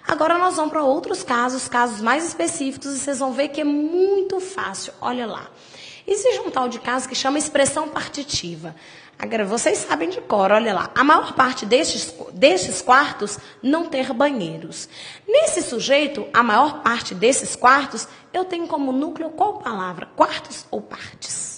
Agora nós vamos para outros casos mais específicos, e vocês vão ver que é muito fácil. Olha lá. Existe um tal de caso que chama expressão partitiva. Agora, vocês sabem de cor, olha lá. A maior parte destes quartos não ter banheiros. Nesse sujeito, a maior parte desses quartos, eu tenho como núcleo qual palavra? Quartos ou partes?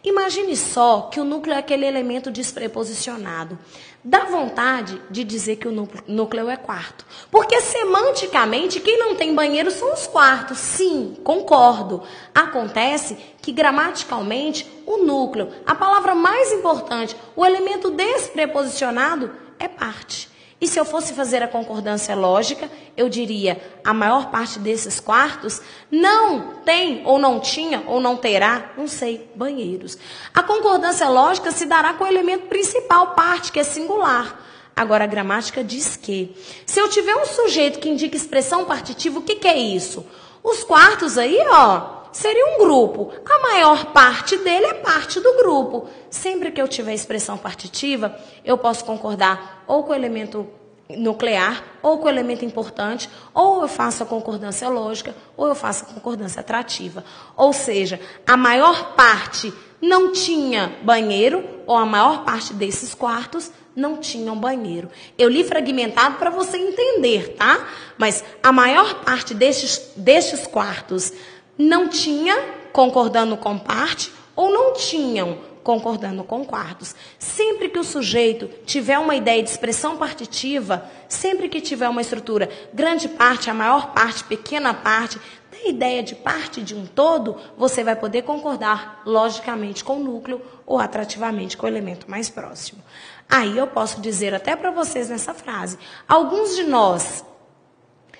Imagine só que o núcleo é aquele elemento despreposicionado. Dá vontade de dizer que o núcleo é quarto. Porque semanticamente, quem não tem banheiro são os quartos. Sim, concordo. Acontece que gramaticalmente o núcleo, a palavra mais importante, o elemento despreposicionado é parte. E se eu fosse fazer a concordância lógica, eu diria, a maior parte desses quartos não tem, ou não tinha, ou não terá, não sei, banheiros. A concordância lógica se dará com o elemento principal, parte, que é singular. Agora, a gramática diz que, se eu tiver um sujeito que indica expressão partitiva, o que é isso? Os quartos aí, ó, seria um grupo. A maior parte dele é parte do grupo. Sempre que eu tiver expressão partitiva, eu posso concordar ou com o elemento nuclear, ou com o elemento importante, ou eu faço a concordância lógica, ou eu faço a concordância atrativa. Ou seja, a maior parte não tinha banheiro, ou a maior parte desses quartos não tinham banheiro. Eu li fragmentado para você entender, tá? Mas a maior parte destes quartos não tinha, concordando com parte, ou não tinham, concordando com quartos. Sempre que o sujeito tiver uma ideia de expressão partitiva, sempre que tiver uma estrutura grande parte, a maior parte, pequena parte, da ideia de parte de um todo, você vai poder concordar logicamente com o núcleo ou atrativamente com o elemento mais próximo. Aí eu posso dizer até para vocês nessa frase, alguns de nós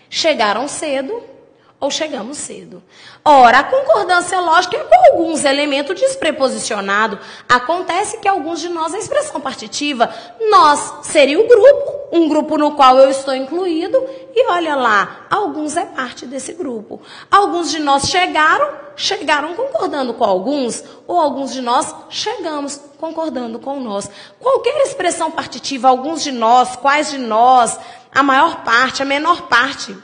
chegaram cedo, ou chegamos cedo. Ora, a concordância lógica é com alguns elementos despreposicionados. Acontece que alguns de nós, a expressão partitiva, nós seria o grupo, um grupo no qual eu estou incluído, e olha lá, alguns é parte desse grupo. Alguns de nós chegaram concordando com alguns, ou alguns de nós chegamos concordando com nós. Qualquer expressão partitiva, alguns de nós, quais de nós, a maior parte, a menor parte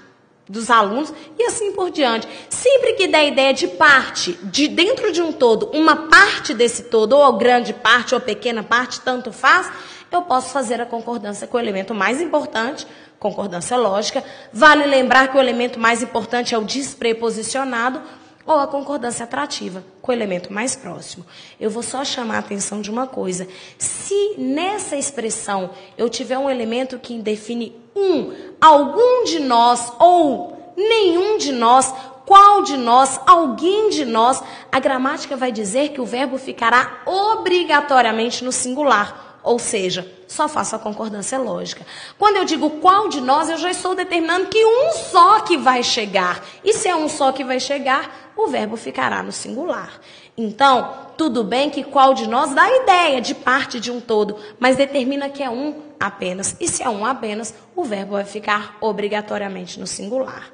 dos alunos, e assim por diante. Sempre que der a ideia de parte, de dentro de um todo, uma parte desse todo, ou grande parte, ou pequena parte, tanto faz, eu posso fazer a concordância com o elemento mais importante, concordância lógica. Vale lembrar que o elemento mais importante é o despreposicionado, ou a concordância atrativa, com o elemento mais próximo. Eu vou só chamar a atenção de uma coisa. Se nessa expressão eu tiver um elemento que define algum de nós, ou nenhum de nós, qual de nós, alguém de nós, a gramática vai dizer que o verbo ficará obrigatoriamente no singular. Ou seja, só faço a concordância lógica. Quando eu digo qual de nós, eu já estou determinando que um só que vai chegar. E se é um só que vai chegar, o verbo ficará no singular. Então, tudo bem que qual de nós dá a ideia de parte de um todo, mas determina que é um apenas. E se é um apenas, o verbo vai ficar obrigatoriamente no singular.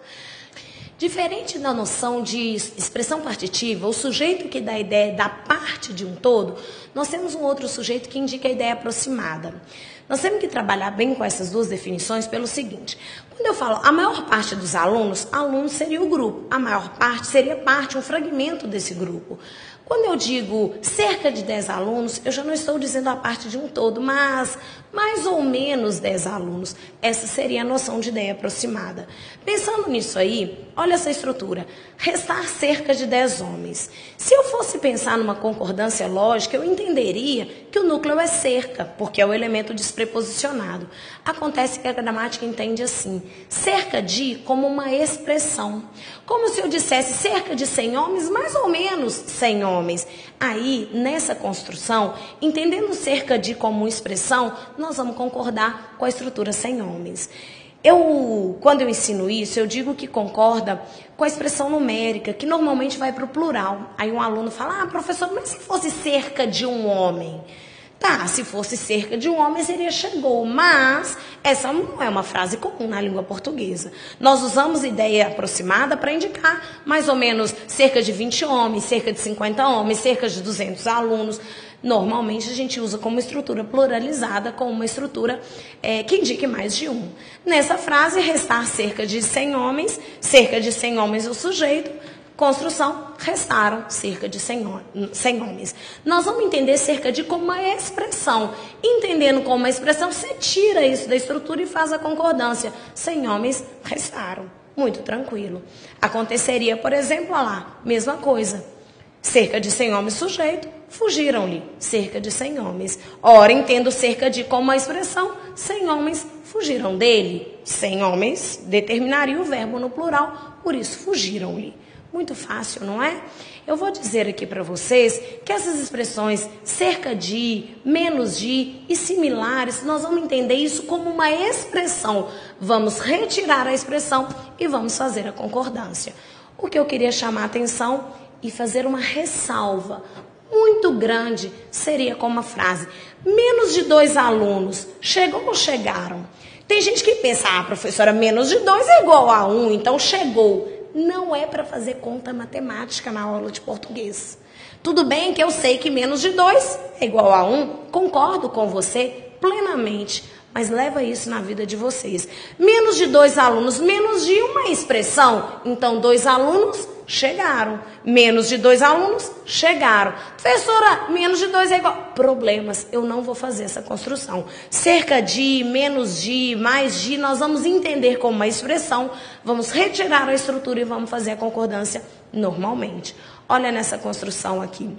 Diferente da noção de expressão partitiva, o sujeito que dá a ideia da parte de um todo, nós temos um outro sujeito que indica a ideia aproximada. Nós temos que trabalhar bem com essas duas definições pelo seguinte. Quando eu falo a maior parte dos alunos, aluno seria o grupo. A maior parte seria parte, um fragmento desse grupo. Quando eu digo cerca de 10 alunos, eu já não estou dizendo a parte de um todo, mas mais ou menos 10 alunos. Essa seria a noção de ideia aproximada. Pensando nisso aí, olha essa estrutura. Restar cerca de 10 homens. Se eu fosse pensar numa concordância lógica, eu entenderia que o núcleo é cerca, porque é o elemento despreposicionado. Acontece que a gramática entende assim, cerca de como uma expressão. Como se eu dissesse cerca de 100 homens, mais ou menos 100 homens. Aí, nessa construção, entendendo cerca de como uma expressão, nós vamos concordar com a estrutura 100 homens. Quando eu ensino isso, eu digo que concorda com a expressão numérica, que normalmente vai para o plural. Aí um aluno fala, professor, mas se fosse cerca de um homem? Tá, se fosse cerca de um homem, seria chegou. Mas essa não é uma frase comum na língua portuguesa. Nós usamos ideia aproximada para indicar mais ou menos cerca de 20 homens, cerca de 50 homens, cerca de 200 alunos. Normalmente a gente usa como estrutura pluralizada, com uma estrutura que indique mais de um. Nessa frase, restar cerca de 100 homens o sujeito, construção, restaram cerca de 100 homens. Nós vamos entender cerca de como uma expressão. Entendendo como uma expressão, você tira isso da estrutura e faz a concordância. 100 homens restaram. Muito tranquilo. Aconteceria, por exemplo, olha lá, mesma coisa. Cerca de 100 homens sujeito, fugiram-lhe. Cerca de 100 homens. Ora, entendo cerca de como uma expressão, 100 homens fugiram dele. 100 homens determinaria o verbo no plural, por isso fugiram-lhe. Muito fácil, não é? Eu vou dizer aqui para vocês que essas expressões cerca de, menos de e similares, nós vamos entender isso como uma expressão. Vamos retirar a expressão e vamos fazer a concordância. O que eu queria chamar a atenção e fazer uma ressalva muito grande seria como a frase: menos de 2 alunos, chegou ou chegaram? Tem gente que pensa, professora, menos de 2 é igual a 1, então chegou. Não é para fazer conta matemática na aula de português. Tudo bem que eu sei que menos de 2 é igual a 1, concordo com você plenamente, mas leva isso na vida de vocês. Menos de 2 alunos, menos de uma expressão, então 2 alunos chegaram. Menos de 2 alunos chegaram. Professora, menos de 2 é igual. Problemas, eu não vou fazer essa construção. Cerca de, menos de, mais de, nós vamos entender como uma expressão, vamos retirar a estrutura e vamos fazer a concordância normalmente. Olha nessa construção aqui.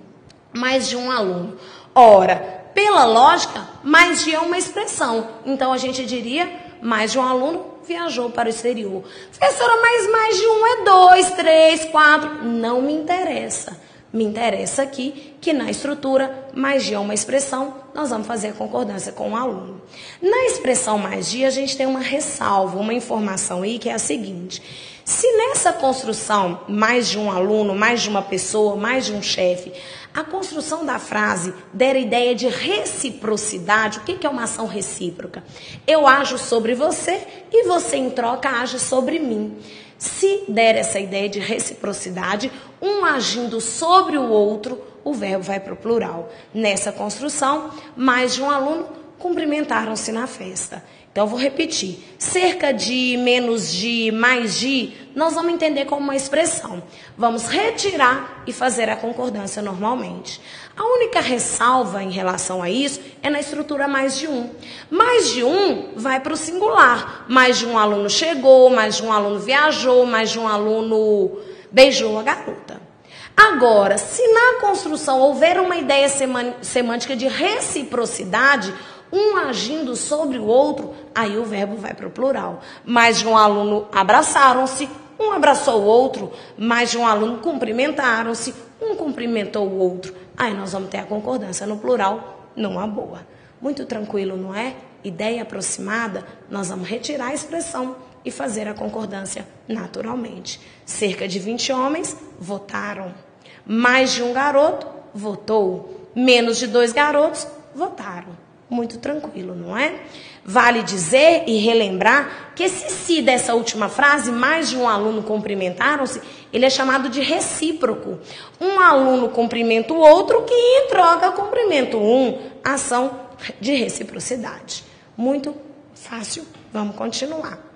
Mais de um aluno. Ora, pela lógica, mais de é uma expressão. Então a gente diria, mais de um aluno viajou para o exterior. Professora, mas mais de um é 2, 3, 4. Não me interessa. Me interessa aqui que na estrutura, mais de é uma expressão, nós vamos fazer a concordância com o aluno. Na expressão mais de, a gente tem uma ressalva, uma informação aí que é a seguinte: se nessa construção, mais de um aluno, mais de uma pessoa, mais de um chefe, a construção da frase der a ideia de reciprocidade. O que é uma ação recíproca? Eu ajo sobre você e você, em troca, age sobre mim. Se der essa ideia de reciprocidade, um agindo sobre o outro, o verbo vai para o plural. Nessa construção, mais de um aluno cumprimentaram-se na festa. Então, eu vou repetir. Cerca de, menos de, mais de, nós vamos entender como uma expressão. Vamos retirar e fazer a concordância normalmente. A única ressalva em relação a isso é na estrutura mais de um. Mais de um vai para o singular. Mais de um aluno chegou, mais de um aluno viajou, mais de um aluno beijou a garota. Agora, se na construção houver uma ideia semântica de reciprocidade, um agindo sobre o outro, aí o verbo vai para o plural. Mais de um aluno abraçaram-se, um abraçou o outro. Mais de um aluno cumprimentaram-se, um cumprimentou o outro. Aí nós vamos ter a concordância no plural, numa boa. Muito tranquilo, não é? Ideia aproximada, nós vamos retirar a expressão e fazer a concordância naturalmente. Cerca de 20 homens votaram. Mais de um garoto votou. Menos de 2 garotos votaram. Muito tranquilo, não é? Vale dizer e relembrar que esse se dessa última frase, mais de um aluno cumprimentaram-se, ele é chamado de recíproco. Um aluno cumprimenta o outro, que em troca cumprimenta um. Ação de reciprocidade. Muito fácil. Vamos continuar.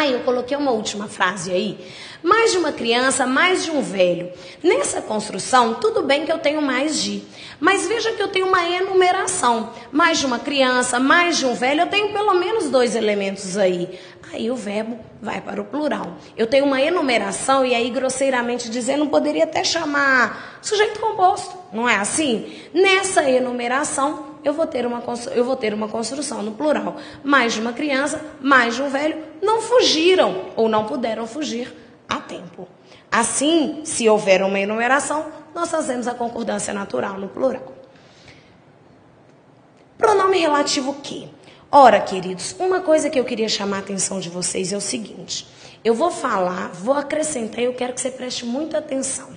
Eu coloquei uma última frase aí. Mais de uma criança, mais de um velho. Nessa construção, tudo bem que eu tenho mais de. Mas veja que eu tenho uma enumeração. Mais de uma criança, mais de um velho, eu tenho pelo menos 2 elementos aí. Aí o verbo vai para o plural. Eu tenho uma enumeração e aí, grosseiramente dizendo, poderia até chamar sujeito composto. Não é assim? Nessa enumeração, eu vou ter uma construção no plural. Mais de uma criança, mais de um velho, não fugiram ou não puderam fugir a tempo. Assim, se houver uma enumeração, nós fazemos a concordância natural no plural. Pronome relativo que? Ora, queridos, uma coisa que eu queria chamar a atenção de vocês é o seguinte. Eu vou falar, vou acrescentar e eu quero que você preste muita atenção.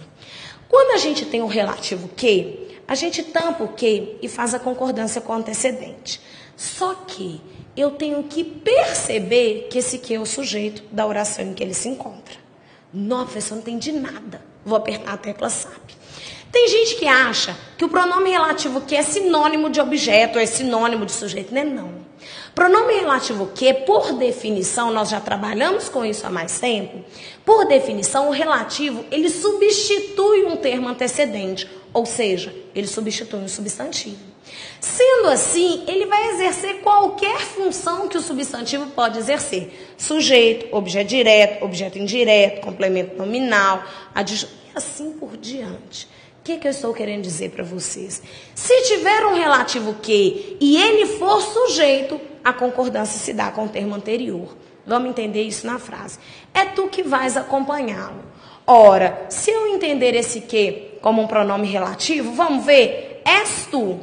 Quando a gente tem o relativo que, a gente tampa o que e faz a concordância com o antecedente. Só que eu tenho que perceber que esse que é o sujeito da oração em que ele se encontra. Não, professor, não entendi nada. Vou apertar a tecla SAP. Tem gente que acha que o pronome relativo que é sinônimo de objeto, é sinônimo de sujeito, né? Não. Pronome relativo que, por definição, nós já trabalhamos com isso há mais tempo, por definição, o relativo, ele substitui um termo antecedente, ou seja, ele substitui um substantivo. Sendo assim, ele vai exercer qualquer função que o substantivo pode exercer. Sujeito, objeto direto, objeto indireto, complemento nominal, adjunto, e assim por diante. O que eu estou querendo dizer para vocês? Se tiver um relativo que e ele for sujeito, a concordância se dá com o termo anterior. Vamos entender isso na frase. É tu que vais acompanhá-lo. Ora, se eu entender esse que como um pronome relativo, vamos ver, és tu.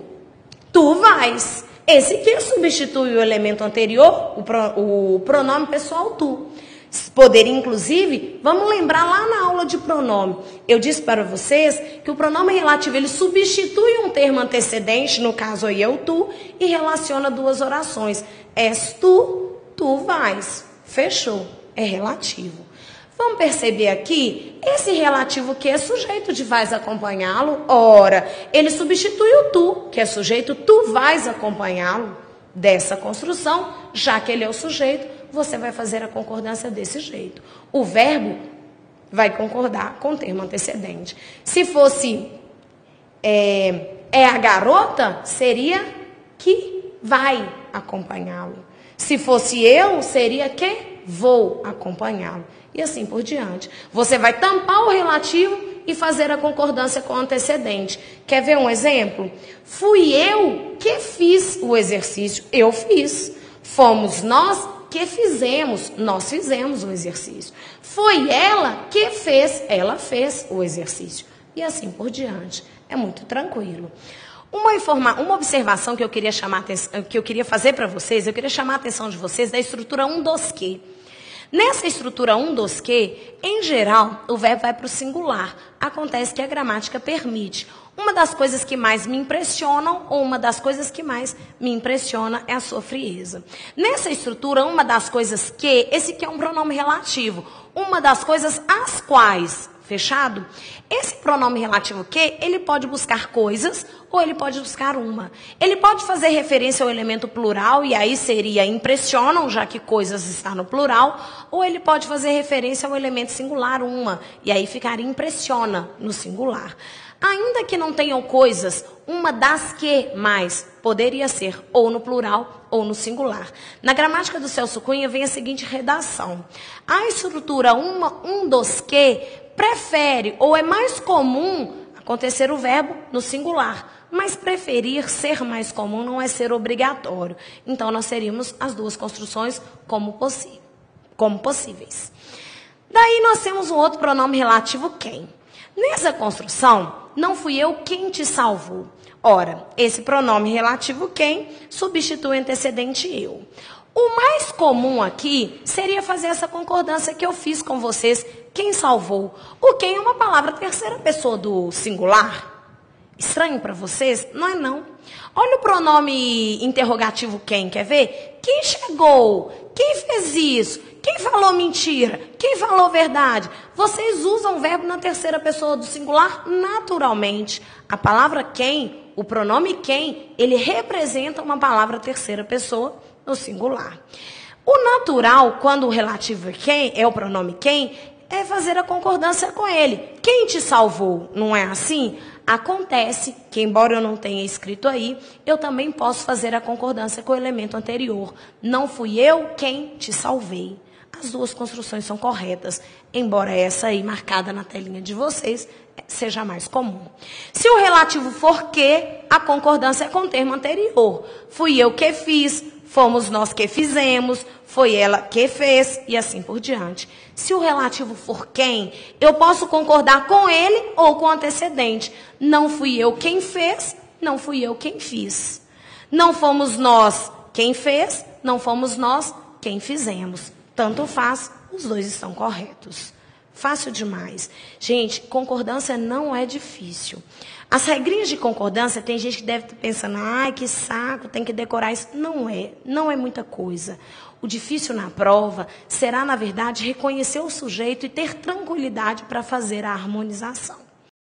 Tu vais. Esse que substitui o elemento anterior, o pronome pessoal tu. Poder, inclusive, vamos lembrar lá na aula de pronome. Eu disse para vocês que o pronome relativo, ele substitui um termo antecedente, no caso aí é o tu, e relaciona duas orações. És tu, tu vais. Fechou. É relativo. Vamos perceber aqui, esse relativo que é sujeito de vais acompanhá-lo, ora, ele substitui o tu, que é sujeito, tu vais acompanhá-lo. Dessa construção, já que ele é o sujeito, você vai fazer a concordância desse jeito. O verbo vai concordar com o termo antecedente. Se fosse a garota, seria que vai acompanhá-lo. Se fosse eu, seria que vou acompanhá-lo. E assim por diante. Você vai tampar o relativo e fazer a concordância com o antecedente. Quer ver um exemplo? Fui eu que fiz o exercício. Eu fiz. Fomos nós que fizemos. Nós fizemos o exercício. Foi ela que fez. Ela fez o exercício. E assim por diante. É muito tranquilo. Uma observação que eu queria fazer para vocês, eu queria chamar a atenção de vocês da estrutura 1 dos que. Nessa estrutura 1 dos que, em geral, o verbo vai para o singular. Acontece que a gramática permite. Uma das coisas que mais me impressionam, ou uma das coisas que mais me impressiona é a sua frieza. Nessa estrutura, uma das coisas que, esse que é um pronome relativo, uma das coisas as quais, fechado? Esse pronome relativo que, ele pode buscar coisas ou ele pode buscar uma. Ele pode fazer referência ao elemento plural e aí seria impressionam, já que coisas está no plural, ou ele pode fazer referência ao elemento singular, uma, e aí ficaria impressiona no singular. Ainda que não tenham coisas, uma das que mais poderia ser ou no plural ou no singular. Na gramática do Celso Cunha vem a seguinte redação. A estrutura 1 dos que prefere ou é mais comum acontecer o verbo no singular. Mas preferir ser mais comum não é ser obrigatório. Então, nós teríamos as duas construções como possíveis. Daí, nós temos um outro pronome relativo quem. Nessa construção, não fui eu quem te salvou. Ora, esse pronome relativo quem substitui o antecedente eu. O mais comum aqui seria fazer essa concordância que eu fiz com vocês. Quem salvou? O quem é uma palavra terceira pessoa do singular. Estranho para vocês? Não é não. Olha o pronome interrogativo quem, quer ver? Quem chegou? Quem fez isso? Quem falou mentira? Quem falou verdade? Vocês usam o verbo na terceira pessoa do singular naturalmente. A palavra quem, o pronome quem, ele representa uma palavra terceira pessoa no singular. O natural, quando o relativo é quem, é o pronome quem, é fazer a concordância com ele. Quem te salvou? Não é assim? Acontece que, embora eu não tenha escrito aí, eu também posso fazer a concordância com o elemento anterior. Não fui eu quem te salvei. As duas construções são corretas, embora essa aí, marcada na telinha de vocês, seja mais comum. Se o relativo for que, a concordância é com o termo anterior. Fui eu que fiz, fomos nós que fizemos, foi ela que fez, e assim por diante. Se o relativo for quem, eu posso concordar com ele ou com o antecedente. Não fui eu quem fez, não fui eu quem fiz. Não fomos nós quem fez, não fomos nós quem fizemos. Tanto faz, os dois estão corretos. Fácil demais. Gente, concordância não é difícil. As regrinhas de concordância, tem gente que deve estar pensando, ai, que saco, tem que decorar isso. Não é muita coisa. O difícil na prova será, na verdade, reconhecer o sujeito e ter tranquilidade para fazer a harmonização.